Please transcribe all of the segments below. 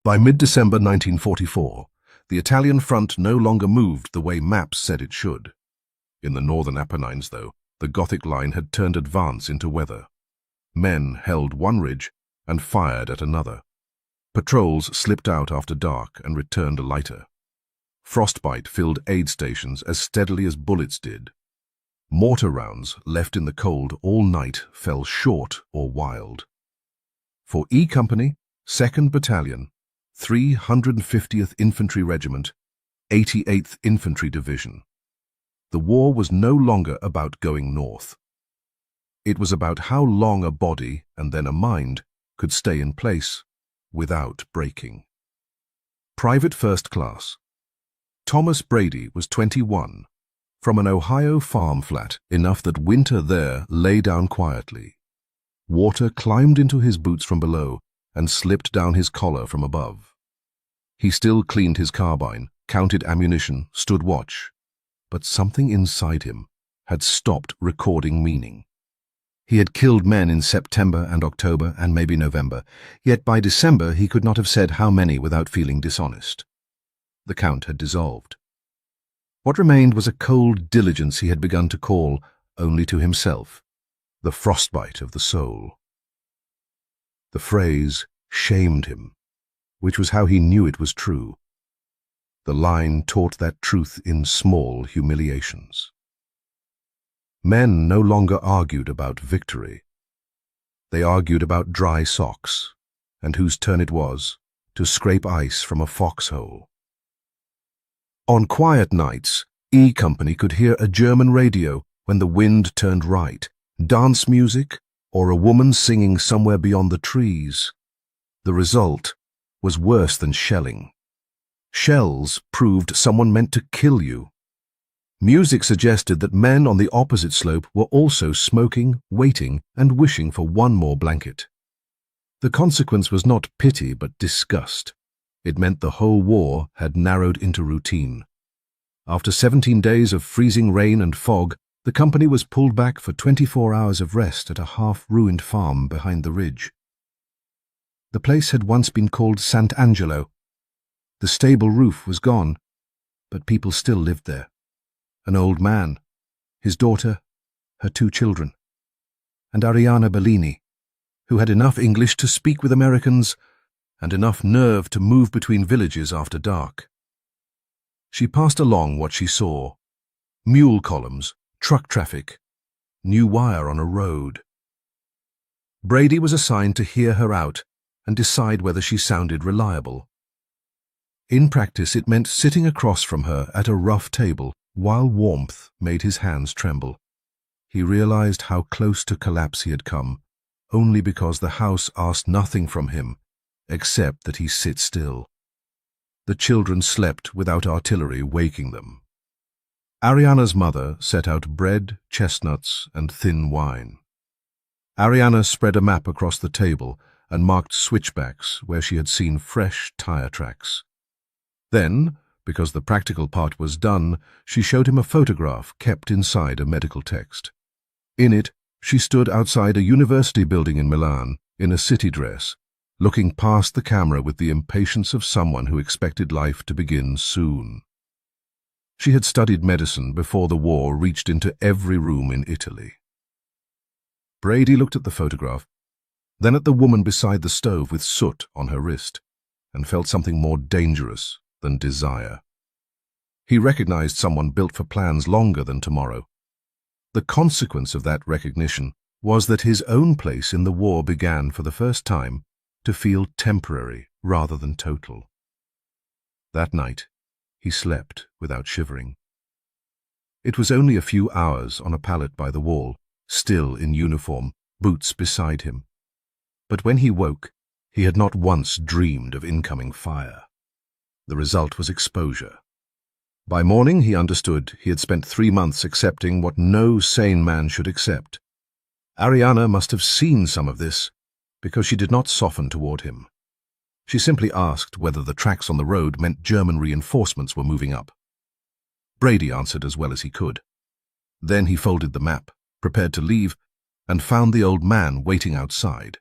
By mid-December 1944, the Italian front no longer moved the way maps said it should. In the northern Apennines, though, the Gothic line had turned advance into weather. Men held one ridge and fired at another. Patrols slipped out after dark and returned lighter. Frostbite filled aid stations as steadily as bullets did. Mortar rounds left in the cold all night fell short or wild. For E Company, 2nd Battalion, 350th Infantry Regiment, 88th Infantry Division, the war was no longer about going north. It was about how long a body and then a mind could stay in place without breaking. Private First Class. Thomas Brady was 21, from an Ohio farm flat, enough that winter there lay down quietly. Water climbed into his boots from below and slipped down his collar from above. He still cleaned his carbine, counted ammunition, stood watch, but something inside him had stopped recording meaning. He had killed men in September and October and maybe November, yet by December he could not have said how many without feeling dishonest. The count had dissolved. What remained was a cold diligence he had begun to call, only to himself, the frostbite of the soul. The phrase shamed him, which was how he knew it was true. The line taught that truth in small humiliations. Men no longer argued about victory. They argued about dry socks, and whose turn it was to scrape ice from a foxhole. On quiet nights, E Company could hear a German radio when the wind turned right, dance music, or a woman singing somewhere beyond the trees. The result was worse than shelling. Shells proved someone meant to kill you. Music suggested that men on the opposite slope were also smoking, waiting, and wishing for one more blanket. The consequence was not pity but disgust. It meant the whole war had narrowed into routine. After 17 days of freezing rain and fog, the company was pulled back for 24 hours of rest at a half-ruined farm behind the ridge. The place had once been called Sant'Angelo. The stable roof was gone, but people still lived there. An old man, his daughter, her 2 children, and Ariana Bellini, who had enough English to speak with Americans and enough nerve to move between villages after dark. She passed along what she saw: mule columns, truck traffic, new wire on a road. Brady was assigned to hear her out and decide whether she sounded reliable. In practice, it meant sitting across from her at a rough table while warmth made his hands tremble. He realized how close to collapse he had come, only because the house asked nothing from him except that he sit still. The children slept without artillery waking them. Ariana's mother set out bread, chestnuts, and thin wine. Ariana spread a map across the table and marked switchbacks where she had seen fresh tire tracks. Then, because the practical part was done, she showed him a photograph kept inside a medical text. In it, she stood outside a university building in Milan, in a city dress, looking past the camera with the impatience of someone who expected life to begin soon. She had studied medicine before the war reached into every room in Italy. Brady looked at the photograph, then at the woman beside the stove with soot on her wrist, and felt something more dangerous than desire. He recognized someone built for plans longer than tomorrow. The consequence of that recognition was that his own place in the war began for the first time to feel temporary rather than total. That night, he slept without shivering. It was only a few hours on a pallet by the wall, still in uniform, boots beside him. But when he woke, he had not once dreamed of incoming fire. The result was exposure. By morning, he understood he had spent 3 months accepting what no sane man should accept. Ariana must have seen some of this, because she did not soften toward him. She simply asked whether the tracks on the road meant German reinforcements were moving up. Brady answered as well as he could. Then he folded the map, prepared to leave, and found the old man waiting outside.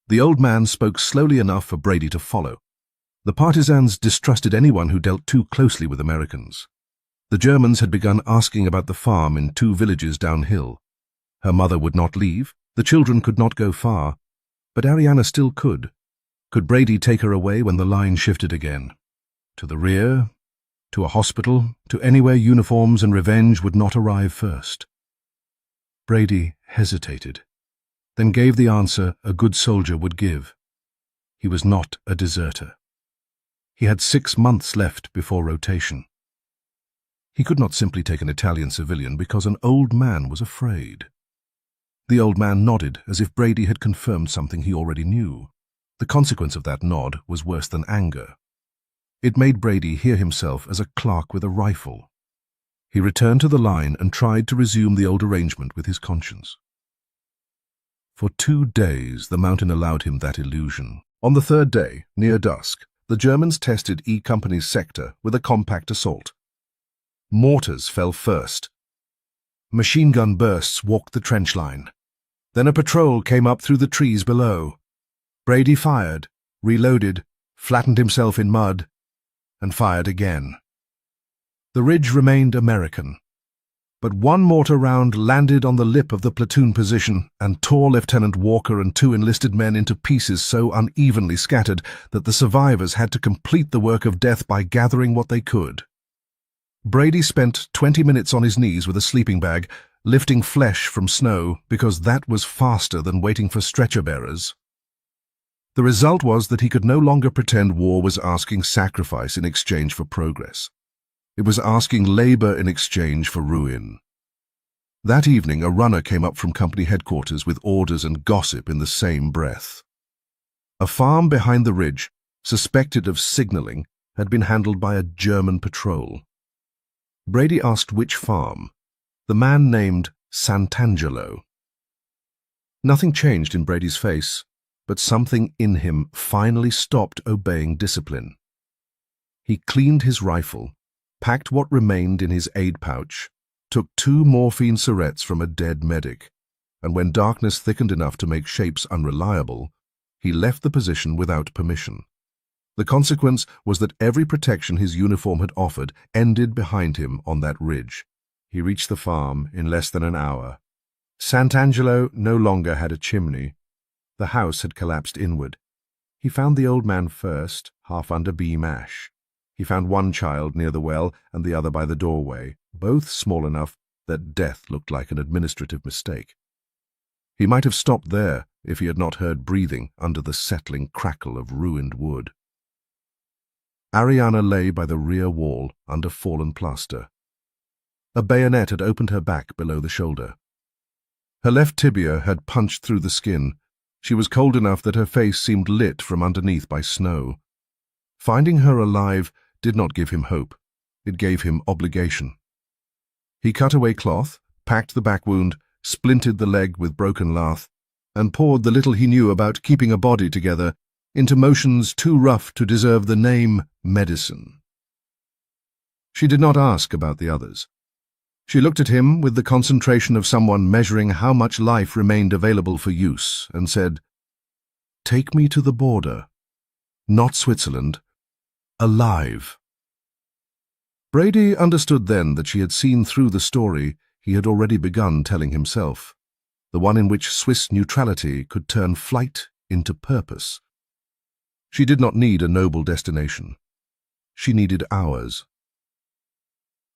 The old man spoke slowly enough for Brady to follow, The partisans distrusted anyone who dealt too closely with Americans. The Germans had begun asking about the farm in 2 villages downhill. Her mother would not leave, the children could not go far, but Ariana still could. Could Brady take her away when the line shifted again? To the rear, to a hospital, to anywhere uniforms and revenge would not arrive first. Brady hesitated, then gave the answer a good soldier would give. He was not a deserter. He had 6 months left before rotation. He could not simply take an Italian civilian because an old man was afraid. The old man nodded as if Brady had confirmed something he already knew. The consequence of that nod was worse than anger. It made Brady hear himself as a clerk with a rifle. He returned to the line and tried to resume the old arrangement with his conscience. For 2 days the mountain allowed him that illusion. On the 3rd day, near dusk, the Germans tested E Company's sector with a compact assault. Mortars fell first. Machine gun bursts walked the trench line. Then a patrol came up through the trees below. Brady fired, reloaded, flattened himself in mud, and fired again. The ridge remained American, but 1 mortar round landed on the lip of the platoon position and tore Lieutenant Walker and 2 enlisted men into pieces so unevenly scattered that the survivors had to complete the work of death by gathering what they could. Brady spent 20 minutes on his knees with a sleeping bag, lifting flesh from snow because that was faster than waiting for stretcher bearers. The result was that he could no longer pretend war was asking sacrifice in exchange for progress. It was asking labor in exchange for ruin. That evening, a runner came up from company headquarters with orders and gossip in the same breath. A farm behind the ridge, suspected of signaling, had been handled by a German patrol. Brady asked which farm. The man named Sant'Angelo. Nothing changed in Brady's face, but something in him finally stopped obeying discipline. He cleaned his rifle, packed what remained in his aid pouch, took 2 morphine syrettes from a dead medic, and when darkness thickened enough to make shapes unreliable, he left the position without permission. The consequence was that every protection his uniform had offered ended behind him on that ridge. He reached the farm in less than an hour. Sant'Angelo no longer had a chimney. The house had collapsed inward. He found the old man first, half under beam ash. He found 1 child near the well and the other by the doorway, both small enough that death looked like an administrative mistake. He might have stopped there if he had not heard breathing under the settling crackle of ruined wood. Ariana lay by the rear wall under fallen plaster. A bayonet had opened her back below the shoulder. Her left tibia had punched through the skin. She was cold enough that her face seemed lit from underneath by snow. Finding her alive did not give him hope. It gave him obligation. He cut away cloth, packed the back wound, splinted the leg with broken lath, and poured the little he knew about keeping a body together into motions too rough to deserve the name medicine. She did not ask about the others. She looked at him with the concentration of someone measuring how much life remained available for use and said, "Take me to the border. Not Switzerland. Alive." Brady understood then that she had seen through the story he had already begun telling himself, the one in which Swiss neutrality could turn flight into purpose. She did not need a noble destination. She needed hours.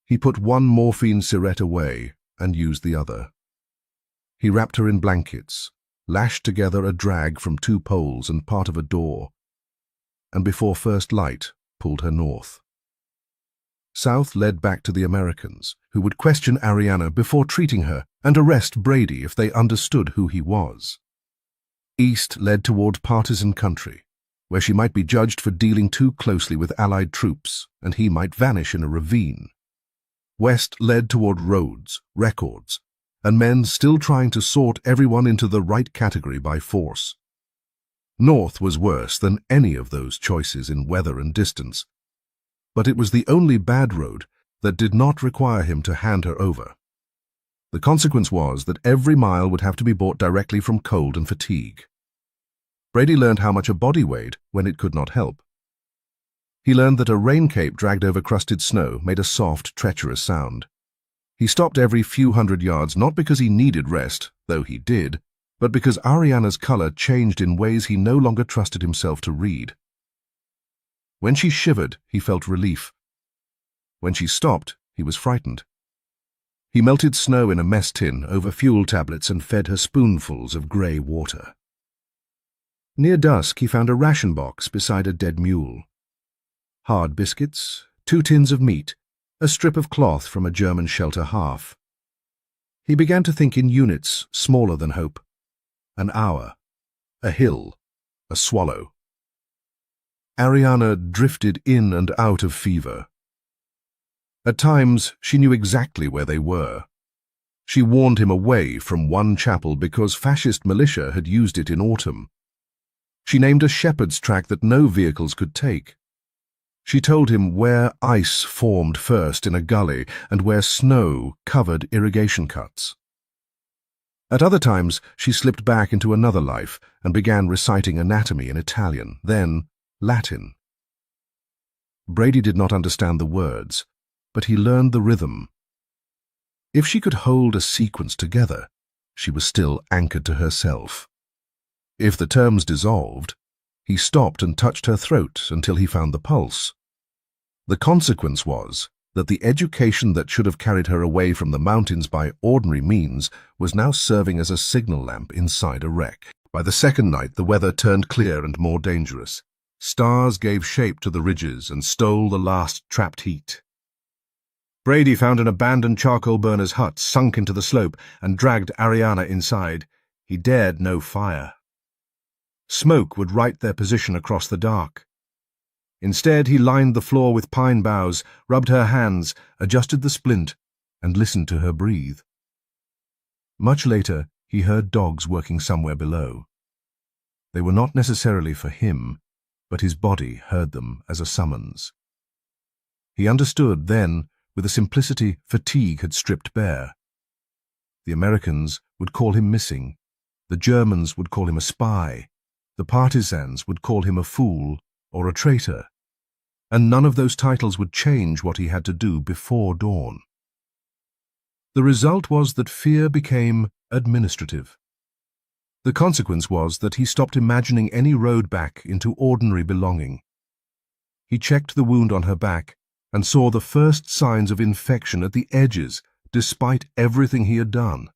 He put 1 morphine syrette away and used the other. He wrapped her in blankets, lashed together a drag from 2 poles and part of a door, and before first light pulled her north. South led back to the Americans, who would question Ariana before treating her and arrest Brady if they understood who he was. East led toward Partisan country, where she might be judged for dealing too closely with Allied troops, and he might vanish in a ravine. West led toward roads, records, and men still trying to sort everyone into the right category by force. North was worse than any of those choices in weather and distance, but it was the only bad road that did not require him to hand her over. The consequence was that every mile would have to be bought directly from cold and fatigue. Brady learned how much a body weighed when it could not help. He learned that a raincape dragged over crusted snow made a soft, treacherous sound. He stopped every few hundred yards not because he needed rest, though he did, but because Ariana's color changed in ways he no longer trusted himself to read. When she shivered, he felt relief. When she stopped, he was frightened. He melted snow in a mess tin over fuel tablets and fed her spoonfuls of grey water. Near dusk, he found a ration box beside a dead mule. Hard biscuits, 2 tins of meat, a strip of cloth from a German shelter half. He began to think in units smaller than hope. An hour, a hill, a swallow. Ariana drifted in and out of fever. At times, she knew exactly where they were. She warned him away from one chapel because fascist militia had used it in autumn. She named a shepherd's track that no vehicles could take. She told him where ice formed first in a gully and where snow covered irrigation cuts. At other times, she slipped back into another life and began reciting anatomy in Italian, then Latin. Brady did not understand the words, but he learned the rhythm. If she could hold a sequence together, she was still anchored to herself. If the terms dissolved, he stopped and touched her throat until he found the pulse. The consequence was that the education that should have carried her away from the mountains by ordinary means was now serving as a signal lamp inside a wreck. By the second night, the weather turned clear and more dangerous. Stars gave shape to the ridges and stole the last trapped heat. Brady found an abandoned charcoal burner's hut sunk into the slope and dragged Ariana inside. He dared no fire. Smoke would write their position across the dark. Instead, he lined the floor with pine boughs, rubbed her hands, adjusted the splint, and listened to her breathe. Much later, he heard dogs working somewhere below. They were not necessarily for him, but his body heard them as a summons. He understood then, with a simplicity fatigue had stripped bare. The Americans would call him missing. The Germans would call him a spy. The Partisans would call him a fool or a traitor, and none of those titles would change what he had to do before dawn. The result was that fear became administrative. The consequence was that he stopped imagining any road back into ordinary belonging. He checked the wound on her back and saw the first signs of infection at the edges, despite everything he had done.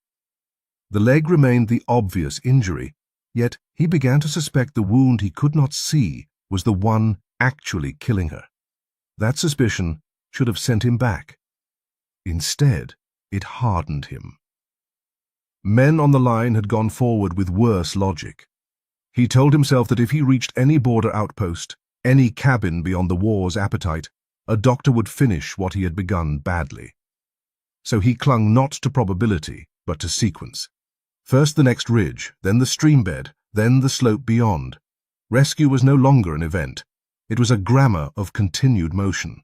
The leg remained the obvious injury, yet he began to suspect the wound he could not see was the one actually killing her. That suspicion should have sent him back. Instead, it hardened him. Men on the line had gone forward with worse logic. He told himself that if he reached any border outpost, any cabin beyond the war's appetite, a doctor would finish what he had begun badly. So he clung not to probability, but to sequence. First the next ridge, then the stream bed, then the slope beyond. Rescue was no longer an event. It was a grammar of continued motion.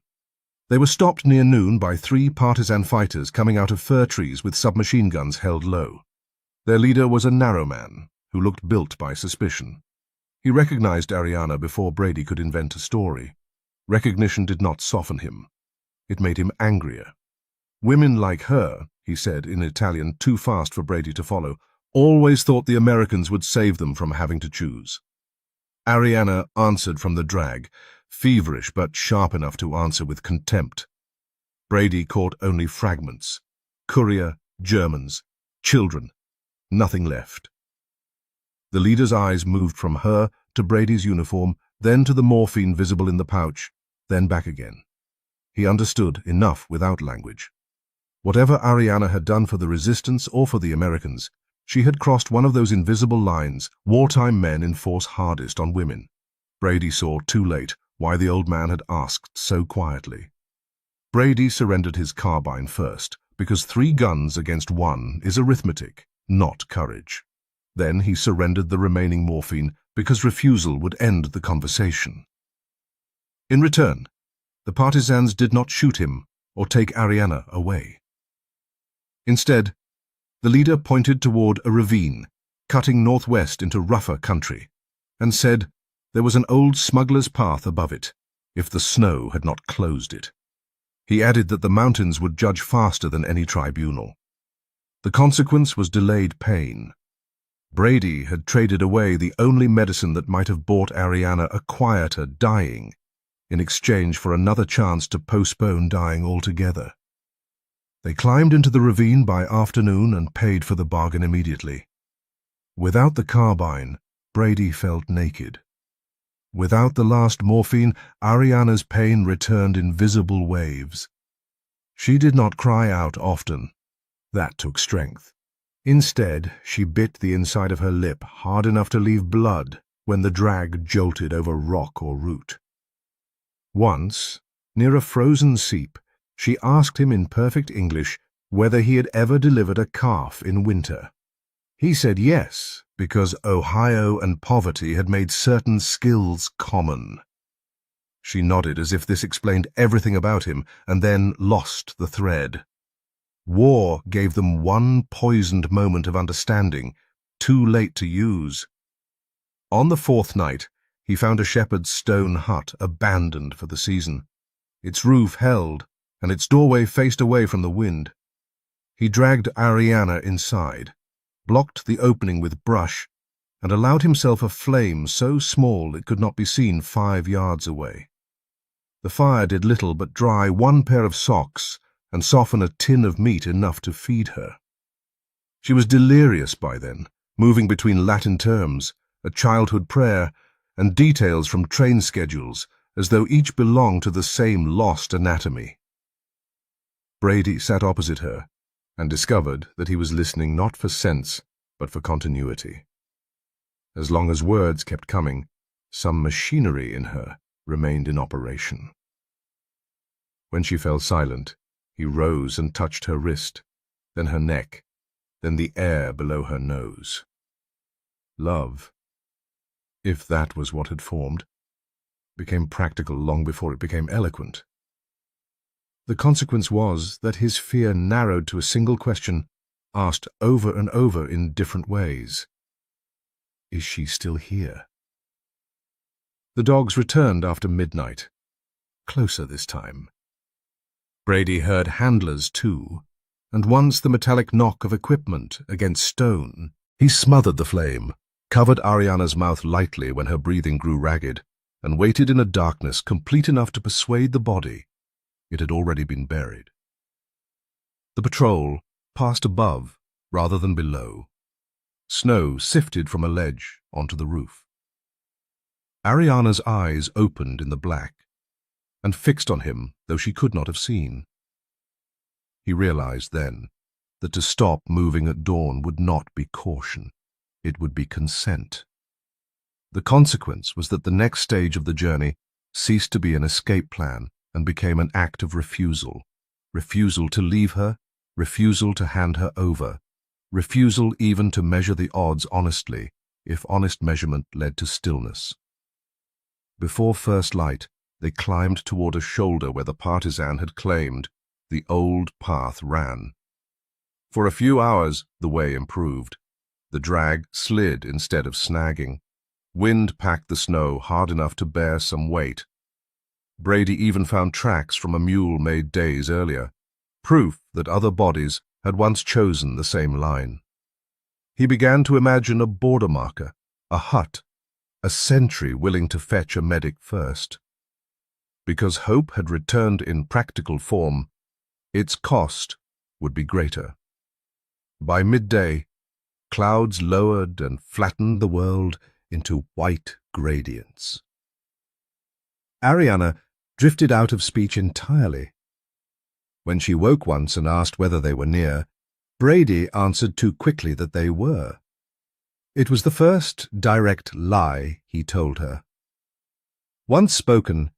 They were stopped near noon by 3 partisan fighters coming out of fir trees with submachine guns held low. Their leader was a narrow man who looked built by suspicion. He recognized Ariana before Brady could invent a story. Recognition did not soften him. It made him angrier. Women like her, he said in Italian too fast for Brady to follow, always thought the Americans would save them from having to choose. Ariana answered from the drag, feverish but sharp enough to answer with contempt. Brady caught only fragments. Courier, Germans, children, nothing left. The leader's eyes moved from her to Brady's uniform, then to the morphine visible in the pouch, then back again. He understood enough without language. Whatever Ariana had done for the resistance or for the Americans, she had crossed one of those invisible lines wartime men enforce hardest on women. Brady saw too late why the old man had asked so quietly. Brady surrendered his carbine first, because 3 guns against 1 is arithmetic, not courage. Then he surrendered the remaining morphine because refusal would end the conversation. In return, the partisans did not shoot him or take Ariana away. Instead, the leader pointed toward a ravine, cutting northwest into rougher country, and said there was an old smuggler's path above it. if the snow had not closed it. He added that the mountains would judge faster than any tribunal. The consequence was delayed pain. Brady had traded away the only medicine that might have bought Ariana a quieter dying, in exchange for another chance to postpone dying altogether. They climbed into the ravine by afternoon and paid for the bargain immediately. Without the carbine, Brady felt naked. Without the last morphine, Ariana's pain returned in visible waves. She did not cry out often. That took strength. Instead, she bit the inside of her lip hard enough to leave blood when the drag jolted over rock or root. Once, near a frozen seep, she asked him in perfect English whether he had ever delivered a calf in winter. He said yes, because Ohio and poverty had made certain skills common. She nodded as if this explained everything about him, and then lost the thread. War gave them one poisoned moment of understanding, too late to use. On the fourth night, he found a shepherd's stone hut abandoned for the season. Its roof held, and its doorway faced away from the wind. He dragged Ariana inside, blocked the opening with brush, and allowed himself a flame so small it could not be seen 5 yards away. The fire did little but dry one pair of socks and soften a tin of meat enough to feed her. She was delirious by then, moving between Latin terms, a childhood prayer, and details from train schedules, as though each belonged to the same lost anatomy. Brady sat opposite her, and discovered that he was listening not for sense, but for continuity. As long as words kept coming, some machinery in her remained in operation. When she fell silent, he rose and touched her wrist, then her neck, then the air below her nose. Love, if that was what had formed, became practical long before it became eloquent. The consequence was that his fear narrowed to a single question, asked over and over in different ways. Is she still here? The dogs returned after midnight, closer this time. Brady heard handlers too, and once the metallic knock of equipment against stone. He smothered the flame, covered Ariana's mouth lightly when her breathing grew ragged, and waited in a darkness complete enough to persuade the body it had already been buried. The patrol passed above rather than below. Snow sifted from a ledge onto the roof. Ariana's eyes opened in the black, and fixed on him though she could not have seen. He realized then that to stop moving at dawn would not be caution, it would be consent. The consequence was that the next stage of the journey ceased to be an escape plan and became an act of refusal. Refusal to leave her, refusal to hand her over, refusal even to measure the odds honestly, if honest measurement led to stillness. Before first light, they climbed toward a shoulder where the Partisan had claimed the old path ran. For a few hours, the way improved. The drag slid instead of snagging. Wind packed the snow hard enough to bear some weight. Brady even found tracks from a mule made days earlier, proof that other bodies had once chosen the same line. He began to imagine a border marker, a hut, a sentry willing to fetch a medic first. Because hope had returned in practical form, its cost would be greater. By midday, clouds lowered and flattened the world into white gradients. Ariana drifted out of speech entirely. When she woke once and asked whether they were near, Brady answered too quickly that they were. It was the first direct lie he told her. Once spoken,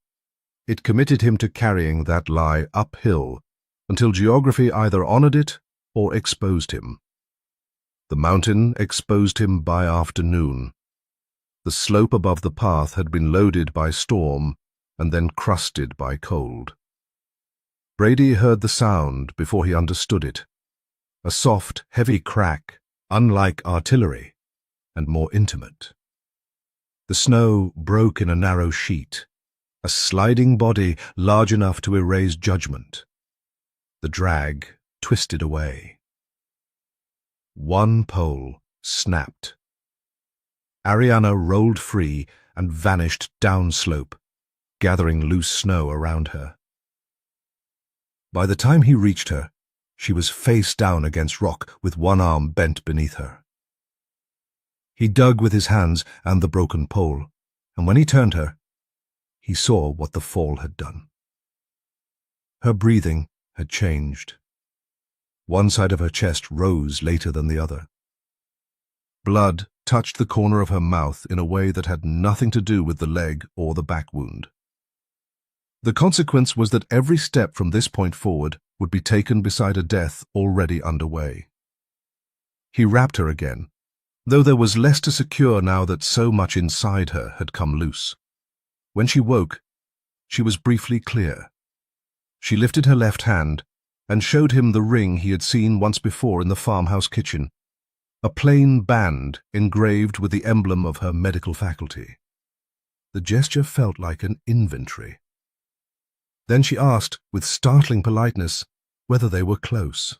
it committed him to carrying that lie uphill until geography either honored it or exposed him. The mountain exposed him by afternoon. The slope above the path had been loaded by storm and then crusted by cold. Brady heard the sound before he understood it. A soft, heavy crack, unlike artillery, and more intimate. The snow broke in a narrow sheet, a sliding body large enough to erase judgment. The drag twisted away. One pole snapped. Ariana rolled free and vanished downslope, gathering loose snow around her. By the time he reached her, she was face down against rock with one arm bent beneath her. He dug with his hands and the broken pole, and when he turned her, he saw what the fall had done. Her breathing had changed. One side of her chest rose later than the other. Blood touched the corner of her mouth in a way that had nothing to do with the leg or the back wound. The consequence was that every step from this point forward would be taken beside a death already underway. He wrapped her again, though there was less to secure now that so much inside her had come loose. When she woke, she was briefly clear. She lifted her left hand and showed him the ring he had seen once before in the farmhouse kitchen, a plain band engraved with the emblem of her medical faculty. The gesture felt like an inventory. Then she asked, with startling politeness, whether they were close.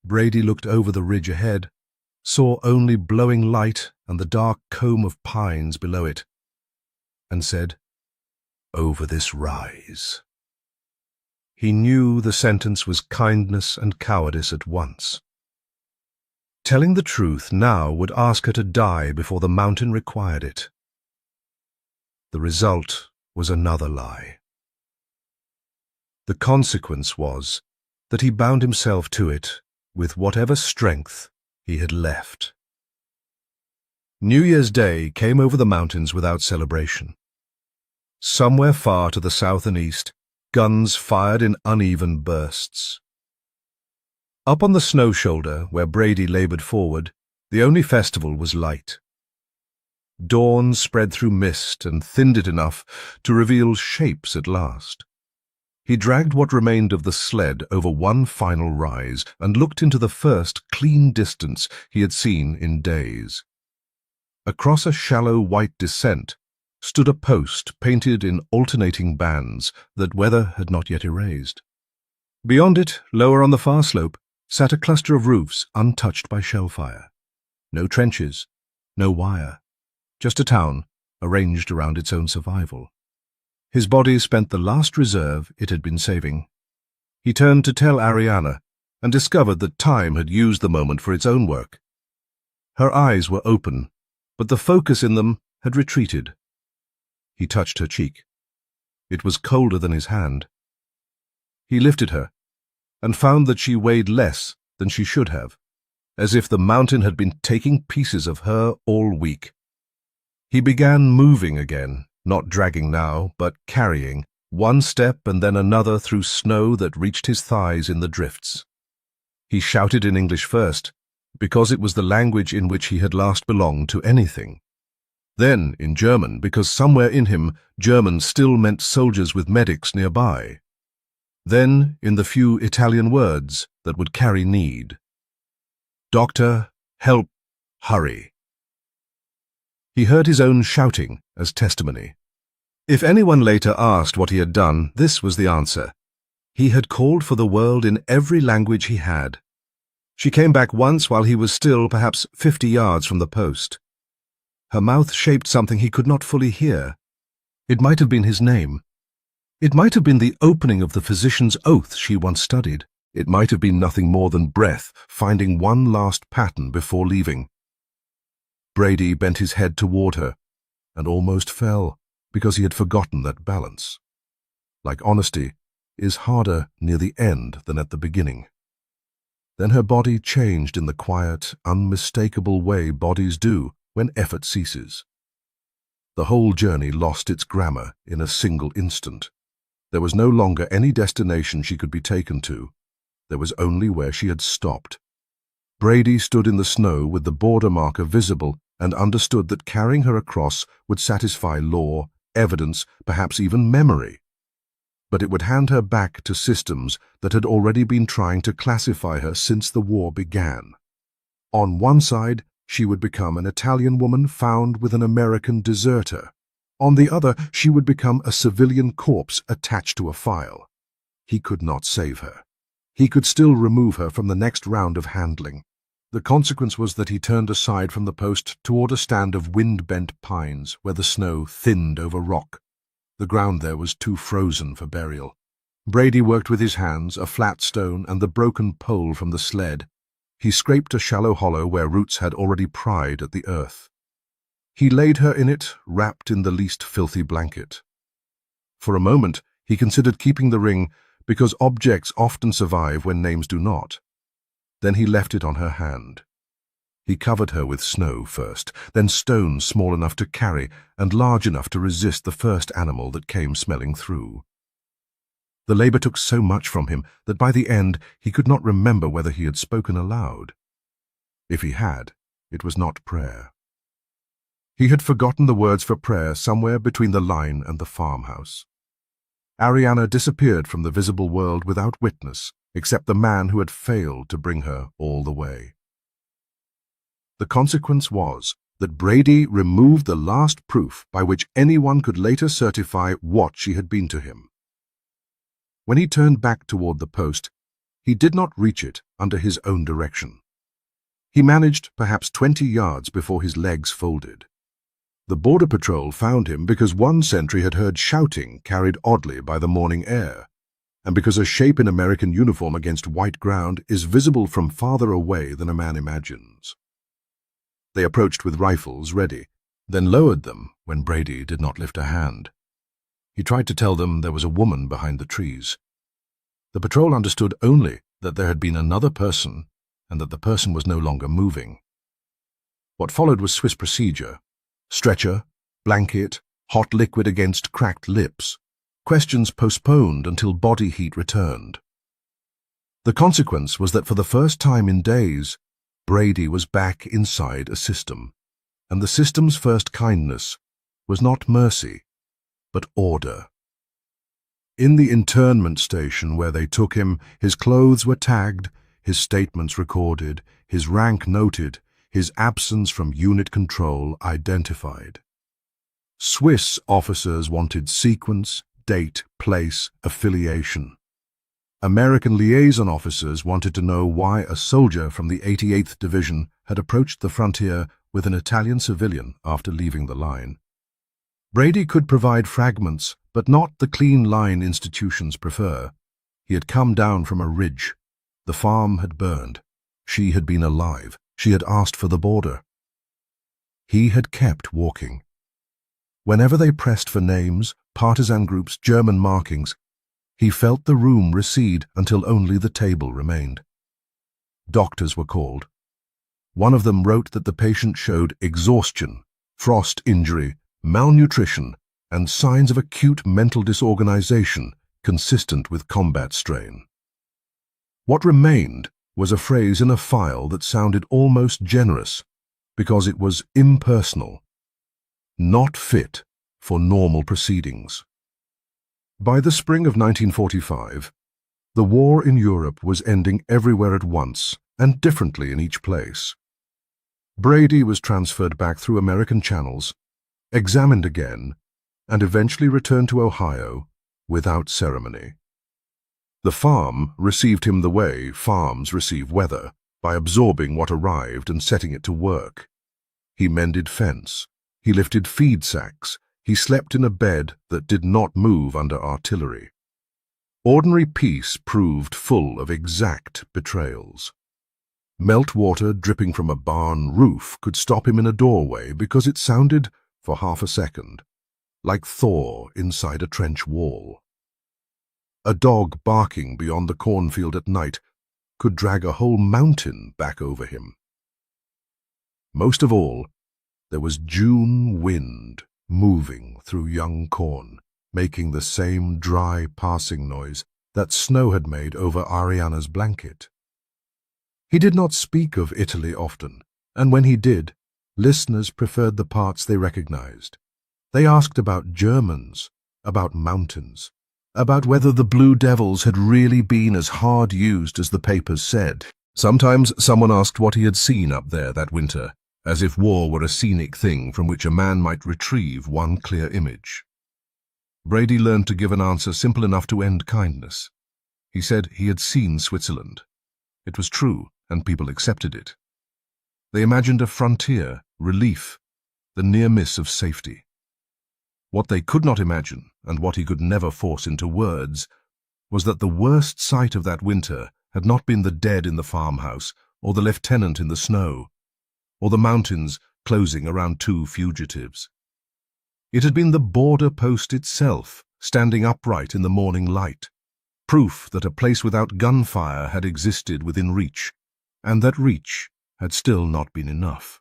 Brady looked over the ridge ahead, saw only blowing light and the dark comb of pines below it, and said, "Over this rise." He knew the sentence was kindness and cowardice at once. Telling the truth now would ask her to die before the mountain required it. The result was another lie. The consequence was that he bound himself to it with whatever strength he had left. New Year's Day came over the mountains without celebration. Somewhere far to the south and east, guns fired in uneven bursts. Up on the snow shoulder, where Brady labored forward, the only festival was light. Dawn spread through mist and thinned it enough to reveal shapes at last. He dragged what remained of the sled over one final rise and looked into the first clean distance he had seen in days. Across a shallow white descent stood a post painted in alternating bands that weather had not yet erased. Beyond it, lower on the far slope, sat a cluster of roofs untouched by shell fire. No trenches, no wire, just a town arranged around its own survival. His body spent the last reserve it had been saving. He turned to tell Ariana and discovered that time had used the moment for its own work. Her eyes were open, but the focus in them had retreated. He touched her cheek. It was colder than his hand. He lifted her and found that she weighed less than she should have, as if the mountain had been taking pieces of her all week. He began moving again, not dragging now, but carrying, one step and then another through snow that reached his thighs in the drifts. He shouted in English first, because it was the language in which he had last belonged to anything. Then in German, because somewhere in him German still meant soldiers with medics nearby. Then in the few Italian words that would carry need. "Doctor, help, hurry." He heard his own shouting as testimony. If anyone later asked what he had done, this was the answer. He had called for the world in every language he had. She came back once while he was still perhaps 50 yards from the post. Her mouth shaped something he could not fully hear. It might have been his name. It might have been the opening of the physician's oath she once studied. It might have been nothing more than breath, finding one last pattern before leaving. Brady bent his head toward her, and almost fell, because he had forgotten that balance. Like honesty, is harder near the end than at the beginning. Then her body changed in the quiet, unmistakable way bodies do when effort ceases. The whole journey lost its grammar in a single instant. There was no longer any destination she could be taken to. There was only where she had stopped. Brady stood in the snow with the border marker visible and understood that carrying her across would satisfy law, evidence, perhaps even memory. But it would hand her back to systems that had already been trying to classify her since the war began. On one side, she would become an Italian woman found with an American deserter. On the other, she would become a civilian corpse attached to a file. He could not save her. He could still remove her from the next round of handling. The consequence was that he turned aside from the post toward a stand of wind-bent pines where the snow thinned over rock. The ground there was too frozen for burial. Brady worked with his hands, a flat stone, and the broken pole from the sled. He scraped a shallow hollow where roots had already pried at the earth. He laid her in it, wrapped in the least filthy blanket. For a moment, he considered keeping the ring because objects often survive when names do not. Then he left it on her hand. He covered her with snow first, then stones small enough to carry and large enough to resist the first animal that came smelling through. The labor took so much from him that by the end he could not remember whether he had spoken aloud. If he had, it was not prayer. He had forgotten the words for prayer somewhere between the line and the farmhouse. Ariana disappeared from the visible world without witness, except the man who had failed to bring her all the way. The consequence was that Brady removed the last proof by which anyone could later certify what she had been to him. When he turned back toward the post, he did not reach it under his own direction. He managed perhaps 20 yards before his legs folded. The Border Patrol found him because one sentry had heard shouting carried oddly by the morning air, and because a shape in American uniform against white ground is visible from farther away than a man imagines. They approached with rifles ready, then lowered them when Brady did not lift a hand. He tried to tell them there was a woman behind the trees. The patrol understood only that there had been another person and that the person was no longer moving. What followed was Swiss procedure. Stretcher, blanket, hot liquid against cracked lips. Questions postponed until body heat returned. The consequence was that for the first time in days, Brady was back inside a system, and the system's first kindness was not mercy, but order. In the internment station where they took him, his clothes were tagged, his statements recorded, his rank noted, his absence from unit control identified. Swiss officers wanted sequence, date, place, affiliation. American liaison officers wanted to know why a soldier from the 88th Division had approached the frontier with an Italian civilian after leaving the line. Brady could provide fragments, but not the clean line institutions prefer. He had come down from a ridge. The farm had burned. She had been alive. She had asked for the border. He had kept walking. Whenever they pressed for names, partisan groups, German markings, he felt the room recede until only the table remained. Doctors were called. One of them wrote that the patient showed exhaustion, frost injury, malnutrition, and signs of acute mental disorganization consistent with combat strain. What remained was a phrase in a file that sounded almost generous because it was impersonal, not fit for normal proceedings. By the spring of 1945, the war in Europe was ending everywhere at once and differently in each place. Brady was transferred back through American channels, examined again, and eventually returned to Ohio without ceremony. The farm received him the way farms receive weather, by absorbing what arrived and setting it to work. He mended fence. He lifted feed sacks. He slept in a bed that did not move under artillery. Ordinary peace proved full of exact betrayals. Meltwater dripping from a barn roof could stop him in a doorway because it sounded, for half a second, like Thor inside a trench wall. A dog barking beyond the cornfield at night could drag a whole mountain back over him. Most of all, there was June wind moving through young corn, making the same dry passing noise that snow had made over Ariana's blanket. He did not speak of Italy often, and when he did, listeners preferred the parts they recognized. They asked about Germans, about mountains, about whether the Blue Devils had really been as hard used as the papers said. Sometimes someone asked what he had seen up there that winter, as if war were a scenic thing from which a man might retrieve one clear image. Brady learned to give an answer simple enough to end kindness. He said he had seen Switzerland. It was true, and people accepted it. They imagined a frontier, relief, the near miss of safety. What they could not imagine, and what he could never force into words, was that the worst sight of that winter had not been the dead in the farmhouse, or the lieutenant in the snow, or the mountains closing around two fugitives. It had been the border post itself, standing upright in the morning light, proof that a place without gunfire had existed within reach, and that reach had still not been enough.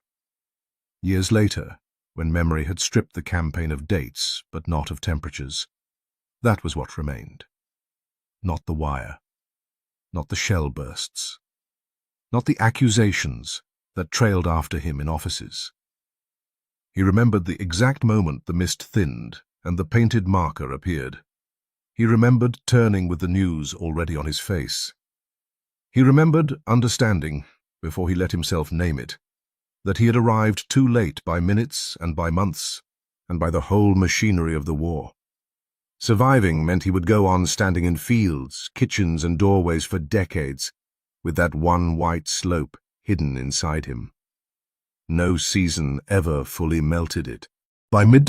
Years later, when memory had stripped the campaign of dates but not of temperatures, that was what remained. Not the wire, not the shell bursts, not the accusations that trailed after him in offices. He remembered the exact moment the mist thinned and the painted marker appeared. He remembered turning with the news already on his face. He remembered understanding, before he let himself name it, that he had arrived too late by minutes and by months, and by the whole machinery of the war. Surviving meant he would go on standing in fields, kitchens, and doorways for decades, with that one white slope hidden inside him. No season ever fully melted it. By mid